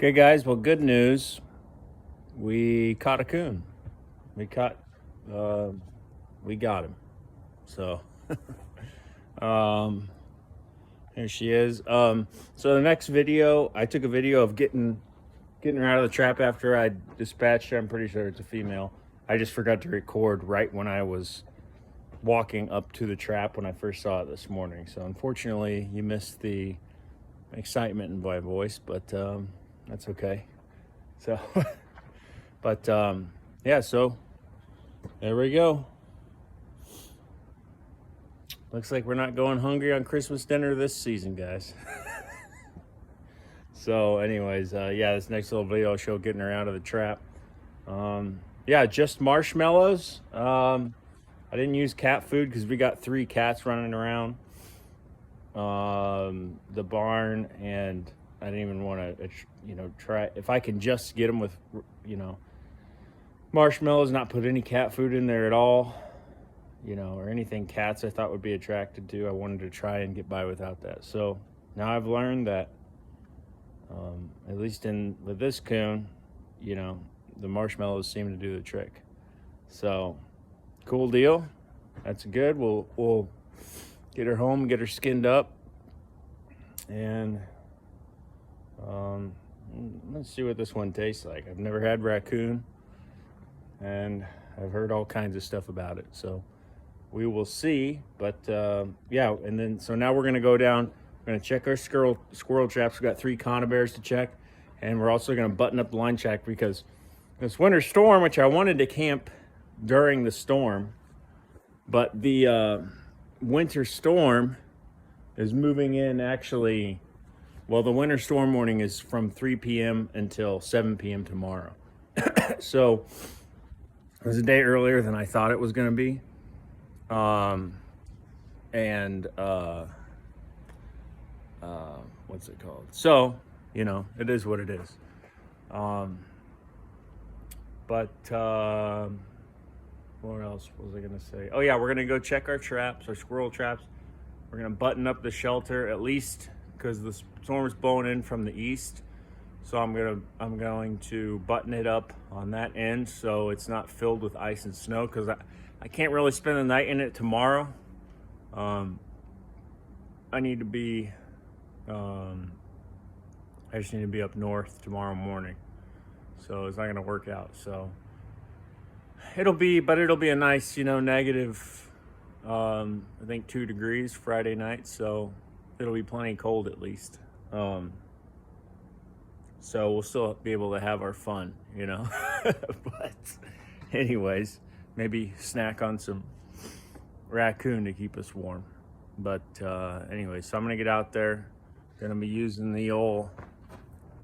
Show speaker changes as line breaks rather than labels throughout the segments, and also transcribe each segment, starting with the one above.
Okay, guys. Well, good news. We caught a coon. We caught. Uh, we got him. So, um, here she is. So the next video, I took a video of getting her out of the trap after I dispatched her. I'm pretty sure it's a female. I just forgot to record right when I was walking up to the trap when I first saw it this morning. So unfortunately, you missed the excitement in my voice, but that's okay. So, but yeah, so there we go. Looks like we're not going hungry on Christmas dinner this season, guys. So anyways, yeah, this next little video I'll show getting her out of the trap. Yeah, just marshmallows. I didn't use cat food because we got 3 cats running around the barn, and I didn't even want to, try if I can just get them with, marshmallows, not put any cat food in there at all, or anything cats I thought would be attracted to. I wanted to try and get by without that. So now I've learned that, at least with this coon, the marshmallows seem to do the trick. So cool deal. That's good. We'll get her home, get her skinned up, and let's see what this one tastes like. I've never had raccoon, and I've heard all kinds of stuff about it, so we will see. But yeah, and then so now we're gonna go down. We're gonna check our squirrel traps. We've got 3 conibears to check, and we're also gonna button up the line check because this winter storm, which I wanted to camp during the storm, but the winter storm is moving in actually. Well, the winter storm warning is from 3 p.m. until 7 p.m. tomorrow. So it was a day earlier than I thought it was going to be. What's it called? So, it is what it is. What else was I going to say? Oh, yeah, we're going to go check our traps, our squirrel traps. We're going to button up the shelter at least because the storm is blowing in from the east. So I'm going to button it up on that end so it's not filled with ice and snow, because I can't really spend the night in it tomorrow. I need to be I just need to be up north tomorrow morning, so it's not going to work out. So it'll be a nice, negative, I think 2 degrees Friday night, so it'll be plenty cold at least. So we'll still be able to have our fun, But anyways, maybe snack on some raccoon to keep us warm. But anyway, so I'm gonna get out there. Gonna be using the old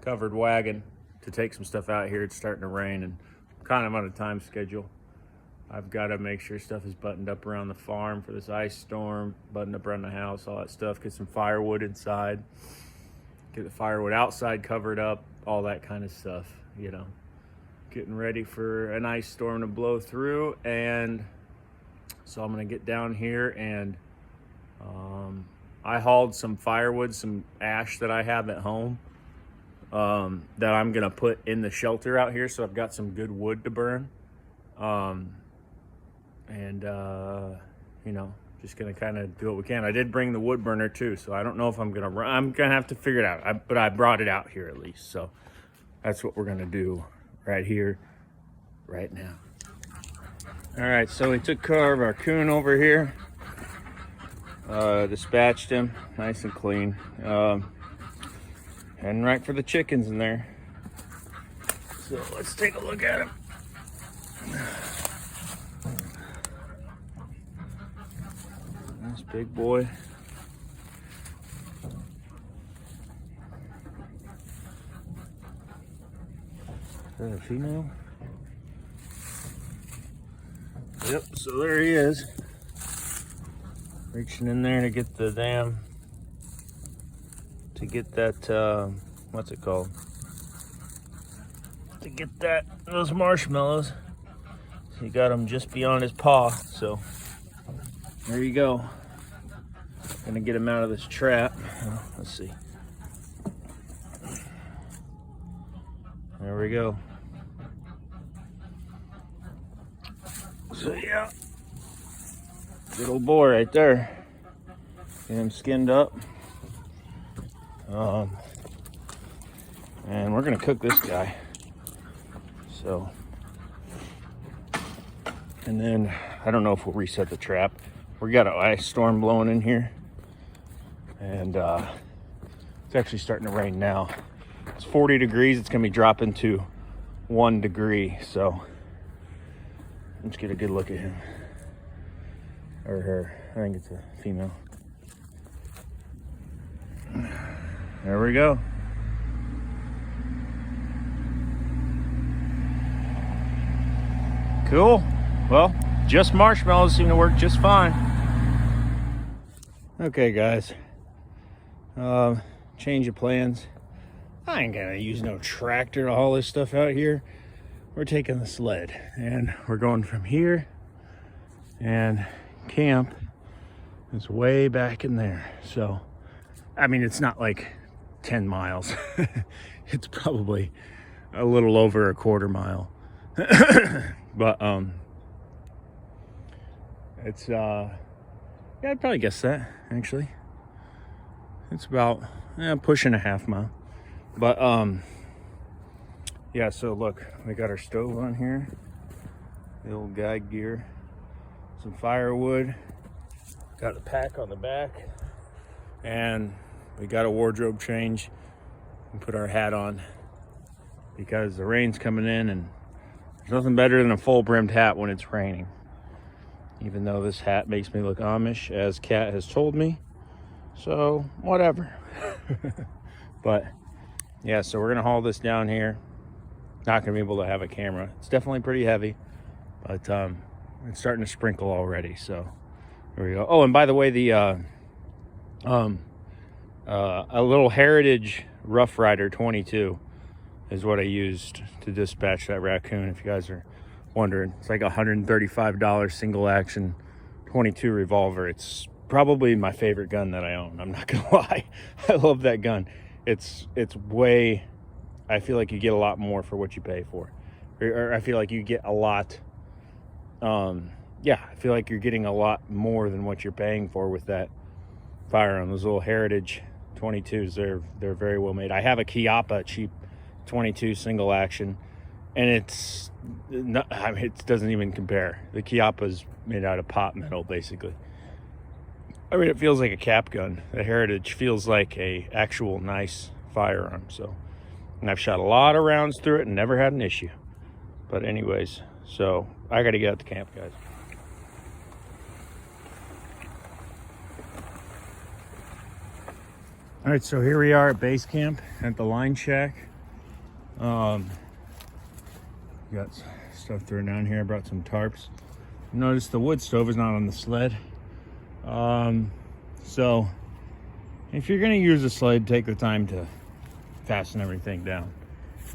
covered wagon to take some stuff out here. It's starting to rain and I'm kind of on a time schedule. I've got to make sure stuff is buttoned up around the farm for this ice storm, buttoned up around the house, all that stuff. Get some firewood inside, get the firewood outside covered up, all that kind of stuff, Getting ready for an ice storm to blow through. And so I'm going to get down here and I hauled some firewood, some ash that I have at home that I'm going to put in the shelter out here. So I've got some good wood to burn. Just gonna kind of do what we can. I did bring the wood burner too, so I don't know if I'm gonna have to figure it out. But I brought it out here at least, so that's what we're gonna do right here, right now. All right, so we took care of our coon over here. Dispatched him, nice and clean. And right for the chickens in there. So let's take a look at him. Nice big boy. Is that a female? Yep, so there he is. Reaching in there to get the to get that, what's it called? To get those marshmallows. So he got them just beyond his paw, so there you go. Gonna get him out of this trap. Let's see. There we go. So yeah, good old boy right there. Get him skinned up. And we're gonna cook this guy. So, and then I don't know if we'll reset the trap. We got an ice storm blowing in here, and it's actually starting to rain now. It's 40 degrees. It's gonna be dropping to 1 degree. So let's get a good look at him or her. I think it's a female. There we go. Cool. Well, just marshmallows seem to work just fine. Okay, guys. Change of plans. I ain't gonna use no tractor to haul this stuff out here. We're taking the sled and we're going from here, and camp is way back in there. So, I mean, it's not like 10 miles. It's probably a little over a quarter mile. But it's yeah, I'd probably guess that, actually. It's about pushing a half mile. But yeah, so look, we got our stove on here, the old guide gear, some firewood, got the pack on the back, and we got a wardrobe change and put our hat on because the rain's coming in, and there's nothing better than a full brimmed hat when it's raining. Even though this hat makes me look Amish, as Kat has told me. So, whatever. But, yeah, so we're going to haul this down here. Not going to be able to have a camera. It's definitely pretty heavy. But it's starting to sprinkle already. So, there we go. Oh, and by the way, the a little Heritage Rough Rider 22 is what I used to dispatch that raccoon, if you guys are wondering. It's like $135 single action 22 revolver. It's probably my favorite gun that I own. I'm not gonna lie. I love that gun. It's way, I feel like you get a lot more for what you pay for. Or I feel like you get a lot, yeah, I feel like you're getting a lot more than what you're paying for with that firearm. Those little Heritage 22s, they're very well made. I have a Chiappa cheap 22 single action, and it's not, I mean, it doesn't even compare. The Chiappa's made out of pot metal, basically. I mean, it feels like a cap gun. The Heritage feels like a actual nice firearm. So, and I've shot a lot of rounds through it and never had an issue. But anyways, so I got to get out to camp, guys. All right, so here we are at base camp at the line shack. Got stuff thrown down here. I brought some tarps. Notice the wood stove is not on the sled. So if you're gonna use a sled, take the time to fasten everything down.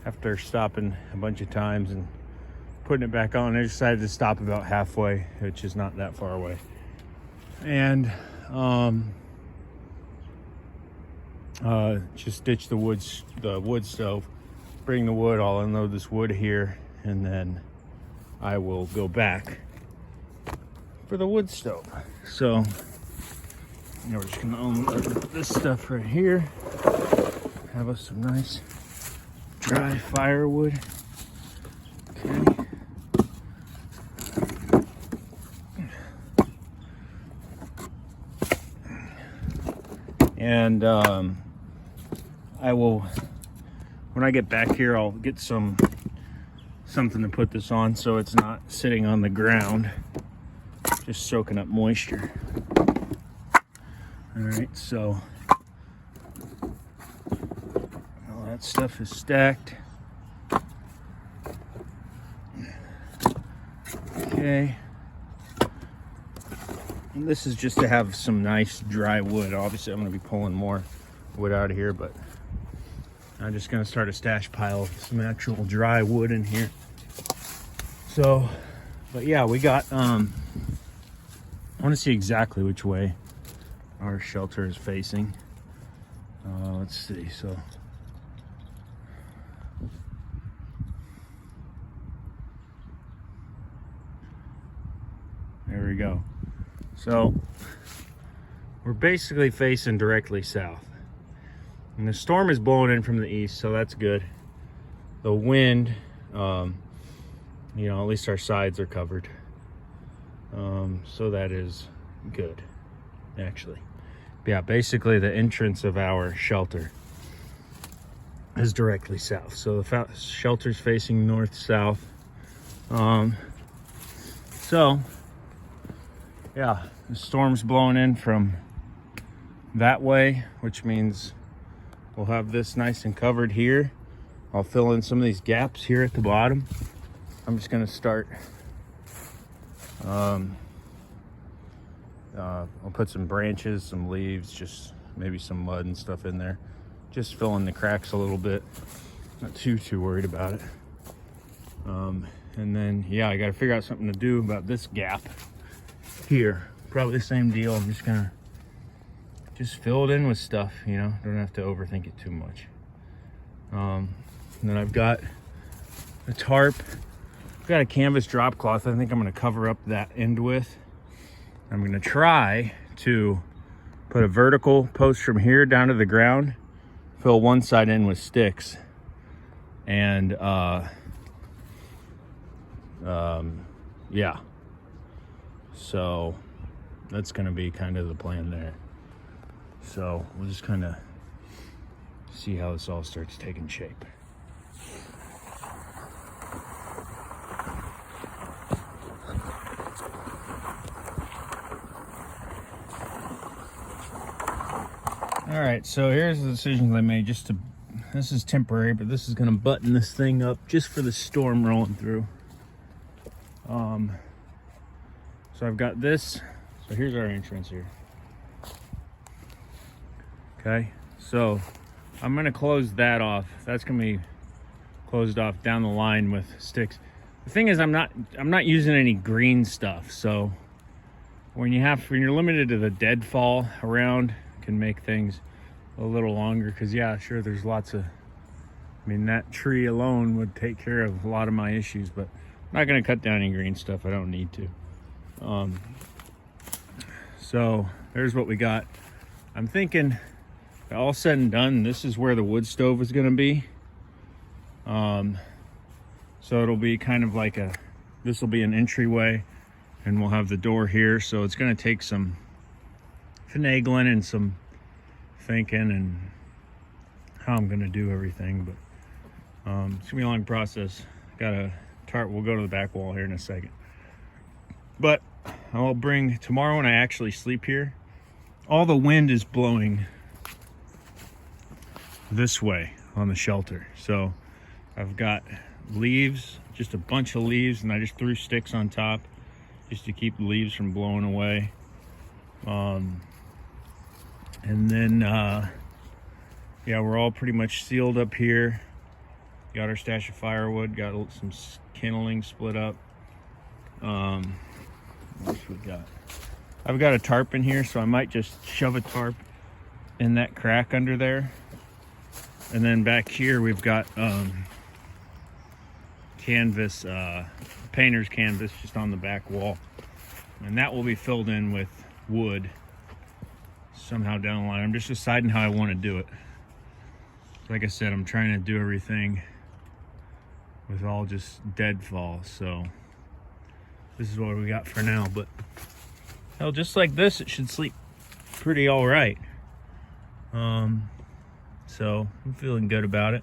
After stopping a bunch of times and putting it back on, I decided to stop about halfway, which is not that far away. And just ditch the wood stove, bring the wood. I'll unload this wood here, and then I will go back for the wood stove. So we're just gonna unload this stuff right here. Have us some nice dry firewood. Okay. And I will, when I get back here, I'll get something to put this on so it's not sitting on the ground, just soaking up moisture. All right, so all that stuff is stacked. Okay. And this is just to have some nice dry wood. Obviously, I'm going to be pulling more wood out of here, but I'm just going to start a stash pile of some actual dry wood in here. So, but yeah, we got, I want to see exactly which way our shelter is facing. Let's see. So we go. So we're basically facing directly south. And the storm is blowing in from the east, so that's good. The wind, you know, at least our sides are covered. So that is good, actually. But yeah, basically the entrance of our shelter is directly south. So the shelter's facing north-south. So, yeah, the storm's blowing in from that way, which means we'll have this nice and covered here. I'll fill in some of these gaps here at the bottom. I'm just gonna start, I'll put some branches, some leaves, just maybe some mud and stuff in there. Just fill in the cracks a little bit. Not too worried about it. And then, yeah, I gotta figure out something to do about this gap here. Probably the same deal. I'm just gonna fill it in with stuff, you know, don't have to overthink it too much. And then I've got a tarp. I've got a canvas drop cloth I think I'm gonna cover up that end with. I'm gonna try to put a vertical post from here down to the ground, fill one side in with sticks, and yeah, so that's gonna be kind of the plan there. So we'll just kind of see how this all starts taking shape. All right, so here's the decisions I made. This is temporary, but this is gonna button this thing up just for the storm rolling through. So I've got this. So here's our entrance here. Okay, so I'm gonna close that off. That's gonna be closed off down the line with sticks. The thing is, I'm not using any green stuff. So when you're limited to the deadfall around, it can make things a little longer. Because yeah, sure, there's lots of. I mean, that tree alone would take care of a lot of my issues, but I'm not gonna cut down any green stuff. I don't need to. So there's what we got. I'm thinking, all said and done, this is where the wood stove is going to be. So it'll be kind of like this will be an entryway, and we'll have the door here. So it's going to take some finagling and some thinking and how I'm going to do everything. But it's going to be a long process. Got a tarp. We'll go to the back wall here in a second. But I'll bring, tomorrow when I actually sleep here, all the wind is blowing this way on the shelter. So I've got leaves, just a bunch of leaves, and I just threw sticks on top just to keep the leaves from blowing away. And then yeah, we're all pretty much sealed up here. Got our stash of firewood, got some kindling split up. What else we got? I've got a tarp in here, so I might just shove a tarp in that crack under there. And then back here we've got canvas, painter's canvas just on the back wall. And that will be filled in with wood somehow down the line. I'm just deciding how I want to do it. Like I said, I'm trying to do everything with all just deadfall, so this is what we got for now. But hell, just like this, it should sleep pretty all right. So I'm feeling good about it.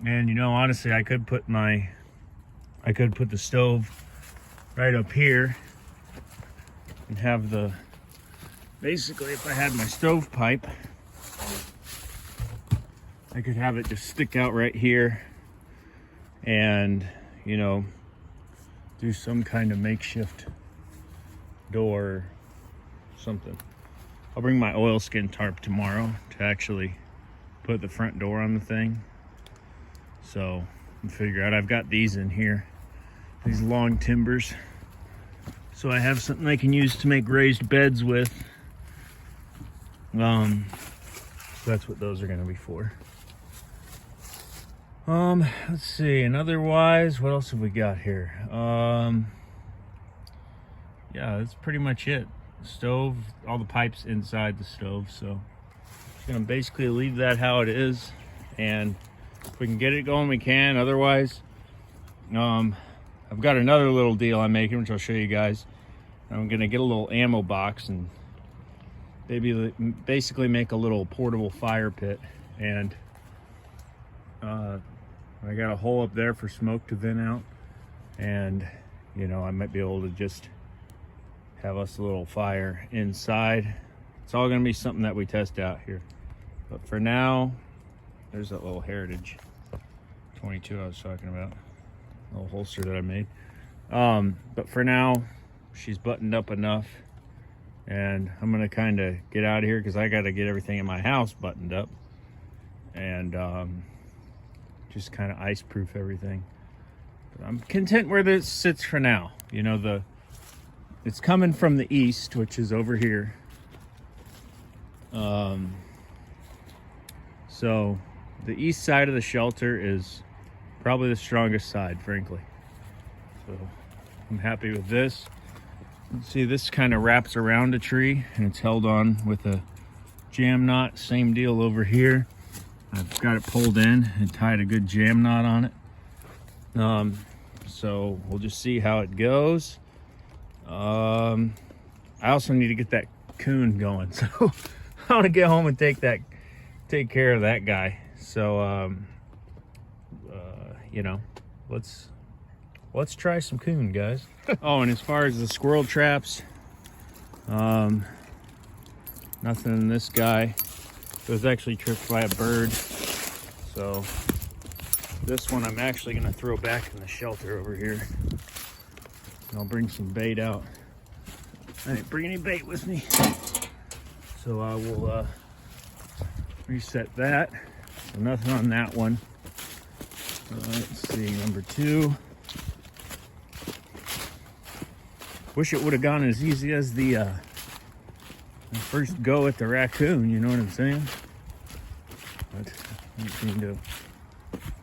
And you know, honestly, I could put the stove right up here and have basically, if I had my stovepipe, I could have it just stick out right here and, you know, do some kind of makeshift door or something. I'll bring my oilskin tarp tomorrow to actually put the front door on the thing. So I'll figure out, I've got these in here, these long timbers. So I have something I can use to make raised beds with. So that's what those are gonna be for. Let's see, and otherwise, what else have we got here? yeah, that's pretty much it. Stove, all the pipes inside the stove, so just gonna basically leave that how it is, and if we can get it going, we can. Otherwise, I've got another little deal I'm making, which I'll show you guys. I'm gonna get a little ammo box and maybe basically make a little portable fire pit, and I got a hole up there for smoke to vent out, and you know, I might be able to just have us a little fire inside. It's all gonna be something that we test out here, but for now, there's that little Heritage 22 I was talking about, little holster that I made. But for now, she's buttoned up enough, and I'm gonna kind of get out of here because I got to get everything in my house buttoned up, and just kind of ice proof everything. But I'm content where this sits for now. You know, it's coming from the east, which is over here. So the east side of the shelter is probably the strongest side, frankly. So I'm happy with this. See, this kind of wraps around a tree and it's held on with a jam knot. Same deal over here. I've got it pulled in and tied a good jam knot on it. So we'll just see how it goes. I also need to get that coon going, so I want to get home and take care of that guy. So you know, let's try some coon, guys. Oh, and as far as the squirrel traps, nothing in this guy. It was actually tripped by a bird, so this one I'm actually gonna throw back in the shelter over here. And I'll bring some bait out. I didn't bring any bait with me, so I will reset that. So nothing on that one. Let's see, number 2. Wish it would have gone as easy as the first go at the Raccoon, you know what I'm saying? But nothing to do.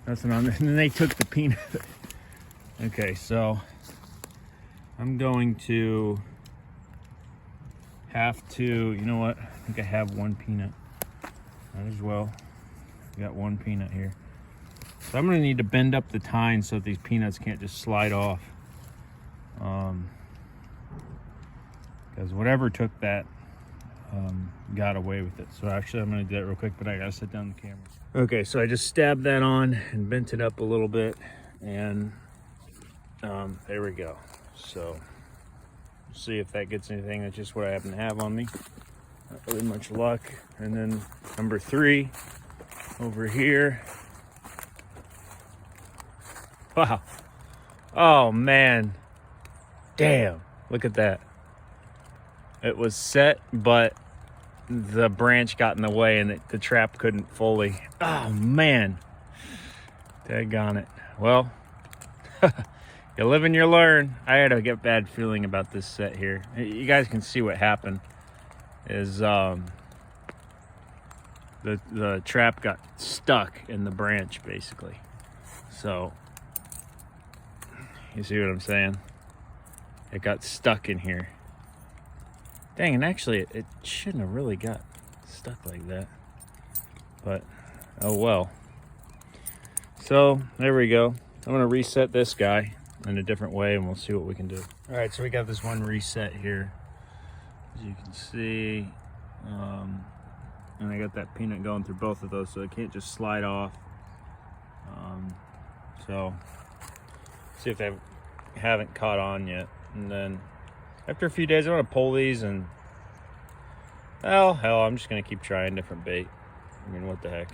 Nothing on there. And then they took the peanut. Okay, so I'm going to have to, you know what? I think I have one peanut. Might as well. Got one peanut here. So I'm gonna need to bend up the tine so that these peanuts can't just slide off. Because whatever took that got away with it. So actually I'm gonna do that real quick, but I gotta set down the camera. Okay, so I just stabbed that on and bent it up a little bit, and there we go. So see if that gets anything. That's just what I happen to have on me. Not really much luck. And then number 3 over here. Wow. Oh man. Damn. Look at that. It was set, but the branch got in the way and the trap couldn't fully. Oh man. Daggone it. Well, you live and you learn. I had a bad feeling about this set here. You guys can see what happened is the trap got stuck in the branch basically. So you see what I'm saying? It got stuck in here. Dang, and actually it shouldn't have really got stuck like that. But oh well. So there we go. I'm gonna reset this guy in a different way and we'll see what we can do. All right, so we got this one reset here, as you can see, and I got that peanut going through both of those, so it can't just slide off. So see if they haven't caught on yet, and then after a few days I want to pull these, and hell, I'm just gonna keep trying different bait. I mean, what the heck.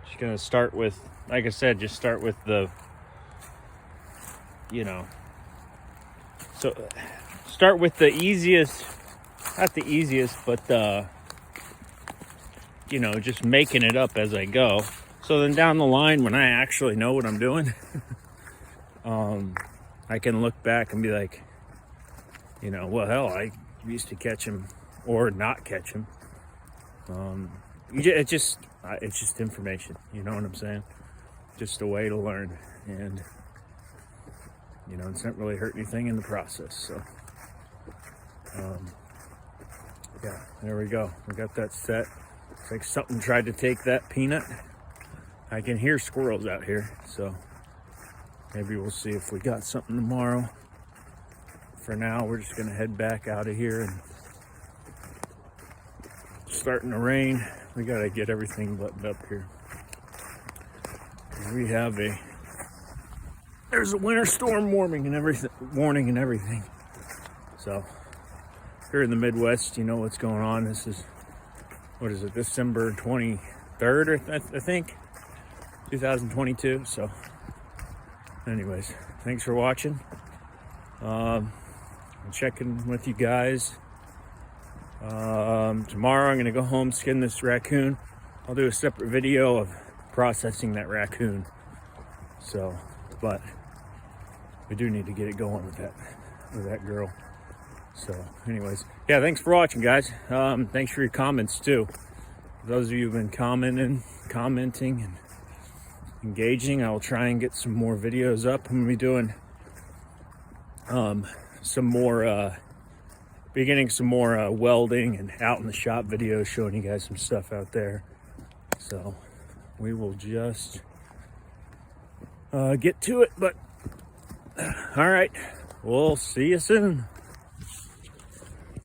Just gonna start with, like I said, just start with the, you know, so start with the easiest, not the easiest, but you know, just making it up as I go. So then down the line, when I actually know what I'm doing, I can look back and be like, you know, well, hell, I used to catch him or not catch him. It's just information, you know what I'm saying? Just a way to learn, and you know, it's not really hurt anything in the process. So Yeah, there we go. We got that set. It's like something tried to take that peanut. I can hear squirrels out here, so maybe we'll see if we got something tomorrow. For now, we're just gonna head back out of here, and it's starting to rain. We gotta get everything buttoned up here. We have there's a winter storm warning and everything. So here in the Midwest, you know what's going on. This is, what is it, December 23rd, I think, 2022. So anyways, thanks for watching. I'm checking with you guys. Tomorrow I'm gonna go home, skin this raccoon. I'll do a separate video of processing that raccoon. So, but we do need to get it going with that girl. So anyways, yeah, thanks for watching, guys. Thanks for your comments too. Those of you who've been commenting and engaging, I will try and get some more videos up. I'm gonna be doing some more welding and out in the shop videos, showing you guys some stuff out there. So we will just get to it. But all right, we'll see you soon.